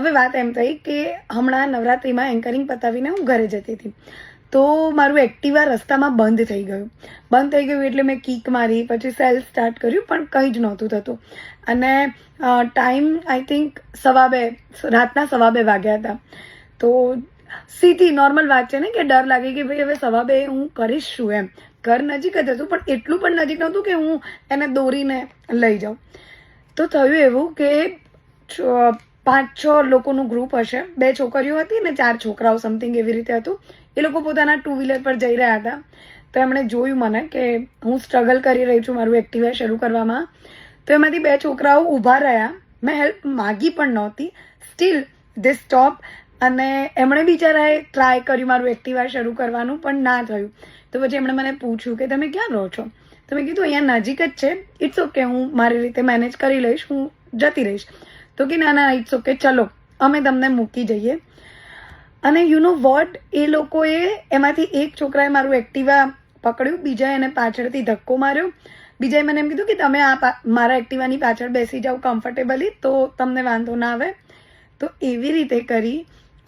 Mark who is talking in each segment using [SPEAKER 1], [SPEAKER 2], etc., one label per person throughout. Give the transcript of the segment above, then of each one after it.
[SPEAKER 1] હવે વાત એમ થઈ કે હમણાં નવરાત્રિમાં એન્કરિંગ પતાવીને હું ઘરે જતી હતી, તો મારું એક્ટિવા રસ્તામાં બંધ થઈ ગયું એટલે મેં કીક મારી, પછી સેલ્ફ સ્ટાર્ટ કર્યું, પણ કંઈ જ નહોતું થતું. અને ટાઈમ આઈ થિંક રાતના 2:15 વાગ્યા હતા. તો સીધી નોર્મલ વાત છે ને કે ડર લાગે કે ભાઈ હવે 2:15 હું કરીશ શું એમ. ઘર નજીક જ હતું, પણ એટલું પણ નજીક નહોતું કે હું એને દોરીને લઈ જાઉં. તો થયું એવું કે 5-6 લોકોનું ગ્રુપ હશે, 2 છોકરીઓ હતી ને 4 છોકરાઓ, સમથિંગ એવી રીતે હતું. એ લોકો પોતાના 2 વ્હીલર પર જઈ રહ્યા હતા. તો એમણે જોયું મને કે હું સ્ટ્રગલ કરી રહી છું મારું એક્ટિવા શરૂ કરવામાં. તો એમાંથી 2 છોકરાઓ ઊભા રહ્યા. મેં હેલ્પ માગી પણ નહોતી, સ્ટીલ ધે સ્ટોપ. અને એમણે બિચારાએ ટ્રાય કર્યું મારું એક્ટિવા શરૂ કરવાનું, પણ ના થયું. તો પછી એમણે મને પૂછ્યું કે તમે ક્યાં રહો છો? તો મેં કીધું અહીંયા નજીક જ છે, ઇટ્સ ઓકે, હું મારી રીતે મેનેજ કરી લઈશ, હું જતી રહીશ. તો કે ના ઇટ્સ ઓકે, ચલો અમે તમને મૂકી જઈએ. અને યુ નો વોટ, એ લોકોએ એમાંથી એક છોકરાએ મારું એક્ટિવા પકડ્યું, બીજાએ એને પાછળથી ધક્કો માર્યો, બીજાએ મને એમ કીધું કે તમે મારા એક્ટિવાની પાછળ બેસી જાઓ કમ્ફર્ટેબલી, તો તમને વાંધો ના આવે. તો એવી રીતે કરી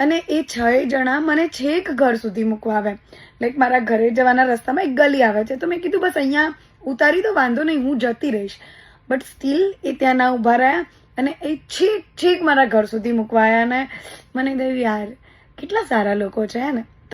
[SPEAKER 1] અને એ 6 જણા મને છેક ઘર સુધી મૂકવા આવે. લાઈક મારા ઘરે જવાના રસ્તામાં એક ગલી આવે છે, તો મેં કીધું બસ અહીંયા ઉતારી દો, વાંધો નહીં, હું જતી રહીશ. બટ સ્ટીલ એ ત્યાં ના ઊભા રહ્યા અને એ છેક મારા ઘર સુધી મૂકવા આવ્યા. અને મને થયું યાર કેટલા સારા લોકો છે હે ને.